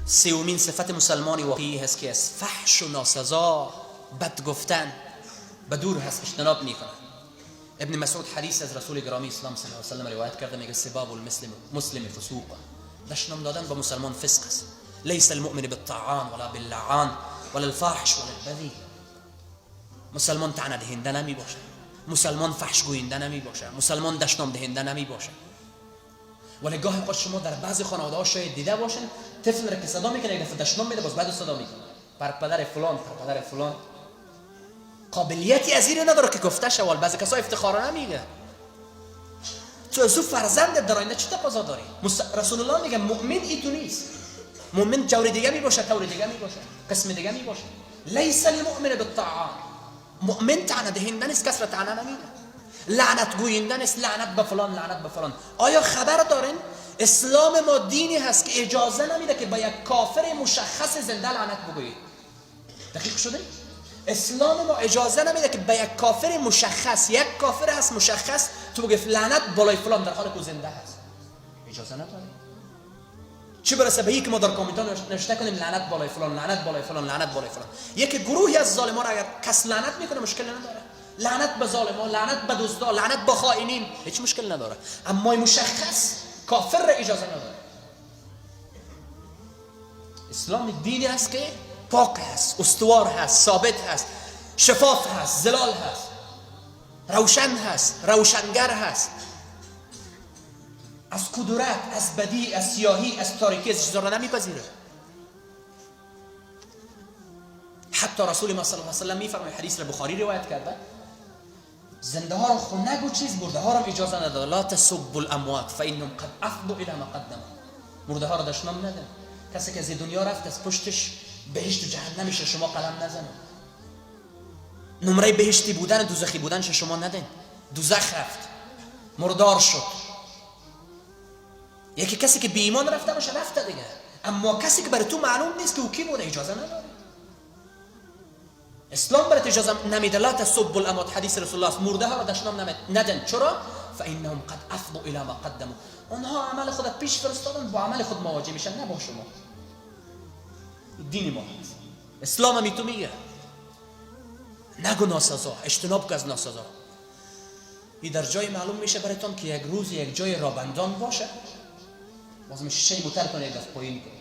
سومین صفت مسلمانی واقعی هست که از فحش و ناسزا بد گفتن به دور هست، اجتناب میکنه. ابن مسعود حدیث از رسول گرامی اسلام صلی الله علیه و سلم روایت کرده، میگه سباب المسلم فسوق، دشنام دادن به مسلمان فسق است. لیس المؤمن بالطعان ولا باللعان ولا الفاحش ولا البذیء. مسلمان طعنه دهنده نمی باشه، مسلمان فحش گوینده نمی باشه، مسلمان دشنام دهنده نمی باشه. ولی گاهی اوقات شما در بعضی خانواده ها شاید دیده باشین طفل را که صدا میکنه یک دفعه دشنام میده باز بعد صدا میکنه پر پدر فلان پر پدر فلان، قابلیتی از این نداره که گفته شه. بعضی کسا افتخارانه میگه تو از فرزند در آینده چه تقاضا داری؟ رسول الله میگه مؤمن ایتو نیست، مؤمن جور دیگه می باشه، طور دیگه می باشه، قسم دیگه می باشه. لیس المؤمن بالطعان، مؤمن طعنه دهنده نیست، کس را طعنه نمیده، لعنت گوینده نیست، لعنت به فلان لعنت به فلان. آیا خبر دارین اسلام ما دینی هست که اجازه نمیده که با یک کافر مشخص زنده لعنت بگویید؟ دقیق شده؟ اسلام ما اجازه نمیده که به یک کافر مشخص، یک کافر هست مشخص تو بگی لعنت بالای فلان در حالی که زنده هست، اجازه نداره. چه برسه به اینکه ما در کامنت نوشته کنیم لعنت بالای فلان لعنت بالای فلان لعنت بالای فلان. یک گروهی از ظالمان را اگر کس لعنت میکنه مشکل نداره، لعنت به ظالمان، لعنت به دزدان، لعنت به خائنین، هیچ مشکل نداره. اما مشخص کافر را اجازه نداره. اسلام دینی است که پاک هست، استوار هست، ثابت هست، شفاف هست، زلال هست، روشن هست، روشنگر هست. از کدورت، از بدی، از سیاهی، از تاریکی، از چیزا را نمیپذیره. حتی رسول ما صلی الله علیه و سلم میفرماید، حدیث را بخاری روایت کرده، زنده ها را خو نگو چیز، مرده ها را اجازه نداده. لا تسبوا الاموات فانهم قد افضوا الى ما قدموا. مرده ها را دشنام ندن. کسی که از دنیا رفت از پشتش بهشت و جهنم میشه شما قلم نزنید. نمره بهشتی بودن دوزخی بودن شما ندین. دوزخ رفت، مردار شد. یکی کسی که بی ایمان رفته باشه رفته دیگه، اما کسی که برای تو معلوم نیست که او کی بوده اجازه نداره. اسلام برات اجازه نمیده. لا تسبوا الاموات، حدیث رسول الله، مرده ها را دشنام ندن. چرا؟ فانهم قد افضوا الى ما قدموا. اونها عمل خودت پیش فرستادن، با عمل خود مواجه میشن، نه با شما. دین ما هست. اسلام هم تو میگه نگو ناسزا، اجتناب کن از ناسزا. این در جای معلوم میشه براتون که یک روز یک جای رابندان باشه، باز میشه شی متر کنه یک دست پایین کنه،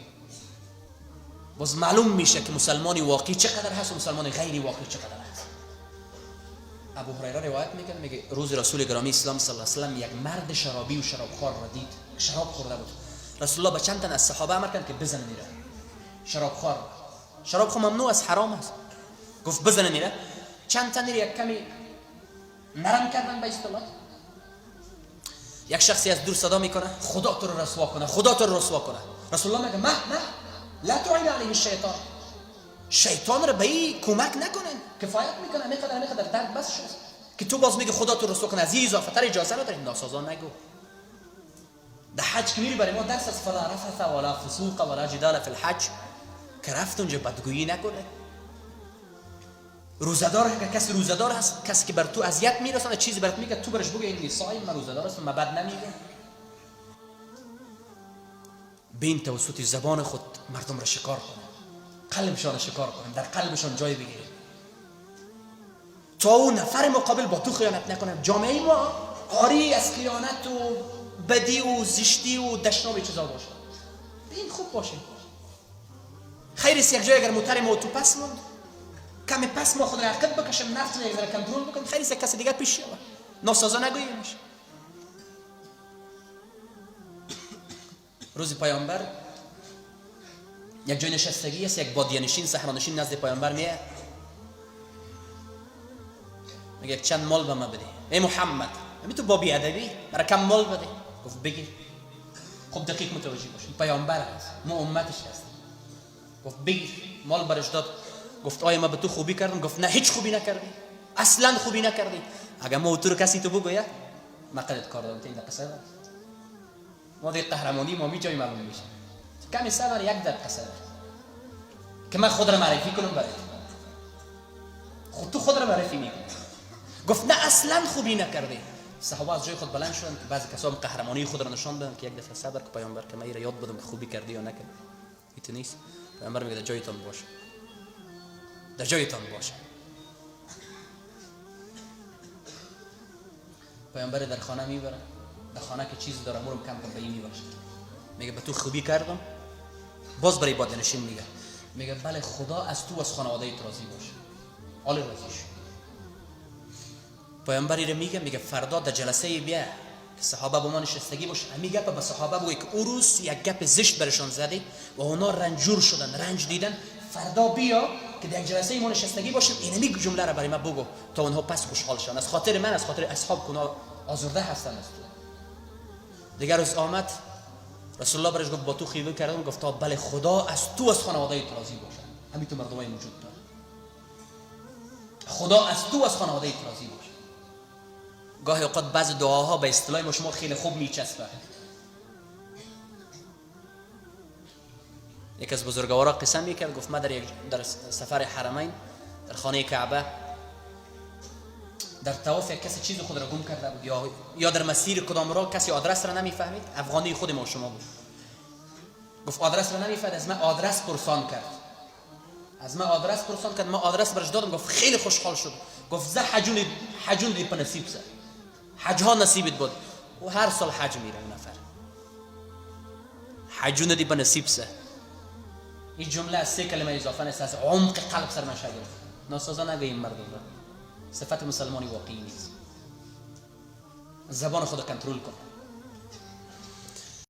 باز معلوم میشه که مسلمانی واقعی چقدر هست و مسلمانی غیری واقعی چقدر هست. ابو هریره روایت میکنه، میگه روز رسول گرامی اسلام صلی الله علیه و سلم یک مرد شرابی و شرابخوار را دید، شراب خورده بود. رسول الله به چند تن از صحابه امر کرد که بزنن میره. شرابخوار، شراب خو ممنوع است، حرام است. گفت بزنن میره. چند تن یک کمی نرم کردن به اصطلاح. یک شخصی از دور صدا میکنه خدا تو رو رسوا کنه، خدا تو رو رسوا کنه. رسول الله میگه نه لا تعین علیه الشیطان، شیطان رو به این کمک نکنین، کفایت میکنه میقدر درد بس شد که تو باز میگه خدا تو رو رسوا کنه. از این اضافه تر اجازه نداری. ناسازا نگو. در حج که میری برای ما درس از فلا رفث ولا فسوق ولا جدال فی الحج، که رفت اونجا بدگویی نکنه. روزدار که کسی روزدار هست، کسی که بر تو اذیت میرسونه چیزی برات میگه تو برش بگو این صایم، من روزدار هستم، من بد نمیگم. بین توسط زبان خود مردم را شکار کنه، قلبشان شکار کنه، در قلبشان جای بگیره تا اون نفر مقابل با تو خیانت نکنه. جامعه ما آری از خیانت و بدی و زشتی و دشنام چیزا باشه. این خوب باشه. خیرست یک جای اگر موتر ما تو پس موند، کمی پس ما خود را عقب بکشم، نفس یک ذره کنترل بکنم، خیرست یک کسی دیگر پیش شود. ناسازا نگوییمش. روز پیامبر یک جای نشستگی است، یک بادیه‌نشین صحرانشین نزد پیامبر میاد، میگه چند مال به من بده. ای محمد، می تو با بی‌ادبی برای کم مال بده؟ گفت بگیر. خب دقیق متوجه باش، پیامبر است، ما امتش هستیم. گفت بگیر. مال برش داد. گفت آیا ما به تو خوبی کردم؟ گفت نه هیچ خوبی نکردی، اصلا خوبی نکردی. اگر ما تو رو کسی تو بگوید ما قدرت کار دارم. این قصه ما دیگه قهرمانی ما می جای معلوم میشه. کمی صبر، یک دقیقه صبر که من خود را معرفی کنم برای خود. تو خود را معرفی میکنی. گفت نه اصلا خوبی نکردی. صحابه از جای خود بلند شدند که بعضی کسا قهرمانی خود را نشان دادن که یک دفعه صبر که پیامبر که من را یاد بدم خوبی کردی یا نکردی. ایت نیست. پیامبر میگه در جایتان باشه، در جایتان باشه. پیامبر در خانه میبره، در خانه که چیز داره مورم کم کم به این میباشه، میگه به تو خوبی کردم، باز برای باده نشین میگه بله خدا از تو از خانواده ایت راضی باشه، حال راضیش. پیامبری رو میگه فردا در جلسه بیا که صحابه با ما نشستگی باشه، همین گپ به صحابه بگو که اوروس یک گپ زشت برشان زدی و اونا رنجور شدن، رنج دیدن، فردا بیا که در جلسه ما نشستگی باشه، اینمی جمله رو برای ما بگو تا اونها پس خوشحال شون، از خاطر من، از خاطر اصحاب که اونا آزرده هستن از تو. دیگر روز آمد رسول الله برش گفت با تو خیبه کردم، گفت بله خدا از تو از خانواده ایت راضی باشه. همین تو مردمای موجود داره، خدا از تو از خانواده ایت راضی باشه. گاهی اوقات بعض دعاها به اصطلاح ما شما خیلی خوب میچسبه. یک از بزرگوارا قسم میکرد، گفت من در سفر حرمین در خانه کعبه در طواف یک کسی چیز خود را گم کرده بود، یا در مسیر کدام راه کسی آدرس را نمیفهمید، افغانی خود ما شما بود. گفت آدرس را نمیفهمید، از من آدرس پرسان کرد، من آدرس برش دادم، گفت خیلی خوشحال شد، گفت زه حجون دی په نصیب سه، حج ها نصیبت بود و هر سال حج میره اون نفر، حجون دی په نصیب سه. این جمله از 3 کلمه اضافه نیست، از عمق قلب سر من شگرفت. ناسازا نگوییم مردم را، صفت مسلمانی واقعی نیست. زبان خود کنترل کن.